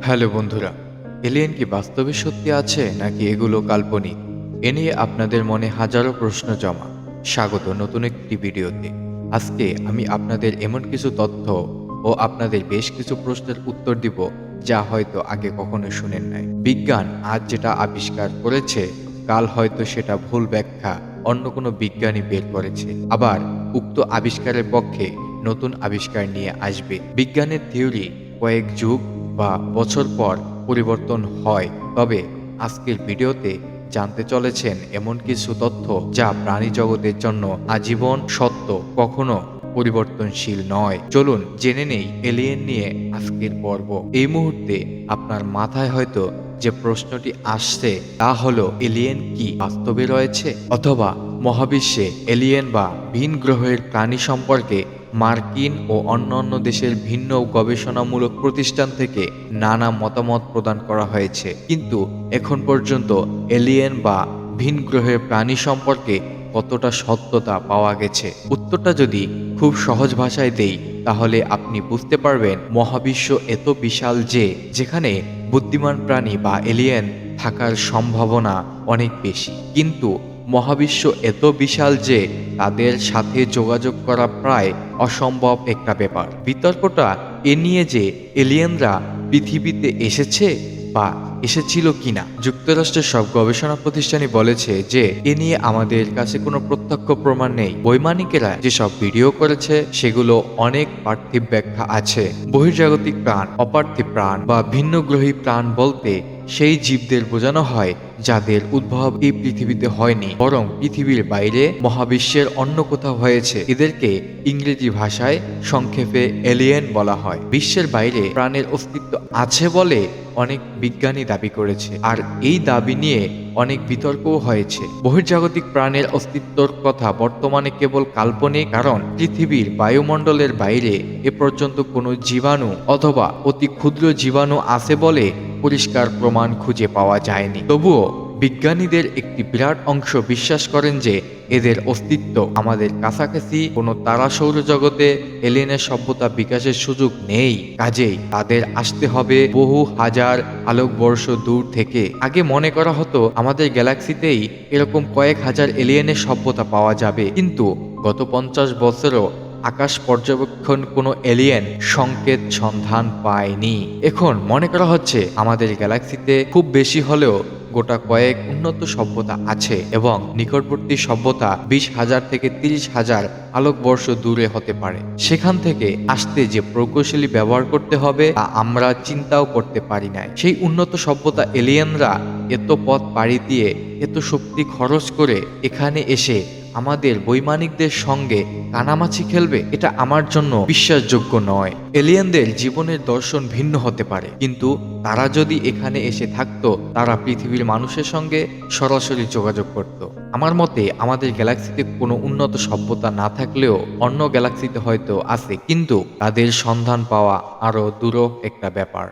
Hello বন্ধুরা, alien কি বাস্তবে সত্যি আছে নাকি এগুলো কাল্পনিক? এ নিয়ে আপনাদের মনে হাজারো প্রশ্ন জমা। স্বাগত নতুন একটি ভিডিওতে। আজকে আমি আপনাদের এমন কিছু তথ্য ও আপনাদের বেশ কিছু প্রশ্নের উত্তর দিব যা হয়তো আগে কখনো শুনেন নাই। বিজ্ঞান আজ যেটা আবিষ্কার করেছে, কাল হয়তো সেটা ভুল ব্যাখ্যা অন্য কোনো বিজ্ঞানী বের করেছে। আবার উক্ত আবিষ্কারের পক্ষে নতুন আবিষ্কার নিয়ে আসবে। বিজ্ঞানের থিওরি কয়েক যুগ বা বছর পর পরিবর্তন হয়, তবে আজকের ভিডিওতে জানতে চলেছেন এমন কিছু তথ্য যা প্রাণী জগতের জন্য আজীবন সত্য, কখনো পরিবর্তনশীল নয়। চলুন জেনে নেই এলিয়েন নিয়ে আজকের পর্ব। এই মুহূর্তে আপনার মাথায় হয়তো যে প্রশ্নটি আসছে তা হলো, এলিয়েন কি বাস্তবে রয়েছে, অথবা মহাবিশ্বে এলিয়েন বা ভিন গ্রহের প্রাণী সম্পর্কে মার্কিন ও অন্যান্য দেশের ভিন্ন গবেষণামূলক প্রতিষ্ঠান থেকে নানা মতামত প্রদান করা হয়েছে, কিন্তু এখন পর্যন্ত এলিয়েন বা ভিন গ্রহের প্রাণী সম্পর্কে কতটা সত্যতা পাওয়া গেছে। উত্তরটা যদি খুব সহজ ভাষায় দেই তাহলে আপনি বুঝতে পারবেন, মহাবিশ্ব এত বিশাল যে যেখানে বুদ্ধিমান প্রাণী বা এলিয়েন থাকার সম্ভাবনা অনেক বেশি, কিন্তু মহাবিশ্ব এত বিশাল যে তাদের সাথে যোগাযোগ করা প্রায় অসম্ভব একটা ব্যাপার। বিতর্কটা এ নিয়ে যে এলিয়েনরা পৃথিবীতে এসেছে বা এসেছিল কিনা। যুক্তরাষ্ট্রের সব গবেষণা প্রতিষ্ঠানই বলেছে যে এ নিয়ে আমাদের কাছে কোনো প্রত্যক্ষ প্রমাণ নেই। বৈমানিকেরা যেসব ভিডিও করেছে সেগুলো অনেক পার্থিব ব্যাখ্যা আছে। বহির্জাগতিক প্রাণ, অপার্থিব প্রাণ বা ভিন্নগ্রহী প্রাণ বলতে সেই জীবদের বোঝানো হয় যাদের উদ্ভব এই পৃথিবীতে হয়নি, বরং পৃথিবীর বাইরে মহাবিশ্বের অন্য কোথাও হয়েছে। এদেরকে ইংরেজি ভাষায় সংক্ষেপে এলিয়েন বলা হয়। বিশ্বের বাইরে প্রাণের অস্তিত্ব আছে বলে অনেক বিজ্ঞানী দাবি করেছে, আর এই দাবি নিয়ে অনেক বিতর্কও হয়েছে। বহির্জাগতিক প্রাণের অস্তিত্বর কথা বর্তমানে কেবল কাল্পনিক, কারণ পৃথিবীর বায়ুমণ্ডলের বাইরে এ পর্যন্ত কোনো জীবাণু অথবা অতি ক্ষুদ্র জীবাণু আছে বলে পরিষ্কার প্রমাণ খুঁজে পাওয়া যায়নি। তবুও বিজ্ঞানীদের একটি বিরাট অংশ বিশ্বাস করেন যে এদের অস্তিত্ব আমাদের কাছাকাছি কোনো তারা সৌরজগতে এলিয়েনের সভ্যতা বিকাশের সুযোগ নেই। কাজেই তাদের আসতে হবে বহু হাজার আলোকবর্ষ দূর থেকে। আগে মনে করা হতো আমাদের গ্যালাক্সিতেই এরকম কয়েক হাজার এলিয়েনের সভ্যতা পাওয়া যাবে, কিন্তু গত 50 বছরও আকাশ পর্যবেক্ষণ কোনো এলিয়েন সংকেত সন্ধান পায়নি। এখন মনে করা হচ্ছে আমাদের গ্যালাক্সিতে খুব বেশি হলেও গোটা কয়েক উন্নত সভ্যতা আছে, এবং নিকটবর্তী সভ্যতা 20,000 থেকে 30,000 আলোকবর্ষ দূরে হতে পারে। সেখান থেকে আসতে যে প্রকৌশলী ব্যবহার করতে হবে তা আমরা চিন্তাও করতে পারি নাই। সেই উন্নত সভ্যতা এলিয়েনরা এত পথ পাড়ি দিয়ে এত শক্তি খরচ করে এখানে এসে আমাদের বৈমানিকদের সঙ্গে কানামাছি খেলবে, এটা আমার জন্য বিশ্বাসযোগ্য নয়। এলিয়েনদের জীবনের দর্শন ভিন্ন হতে পারে, কিন্তু তারা যদি এখানে এসে থাকতো তারা পৃথিবীর মানুষের সঙ্গে সরাসরি যোগাযোগ করত। আমার মতে আমাদের গ্যালাক্সিতে কোনো উন্নত সভ্যতা না থাকলেও অন্য গ্যালাক্সিতে হয়তো আছে, কিন্তু তাদের সন্ধান পাওয়া আরো দুরূহ একটা ব্যাপার।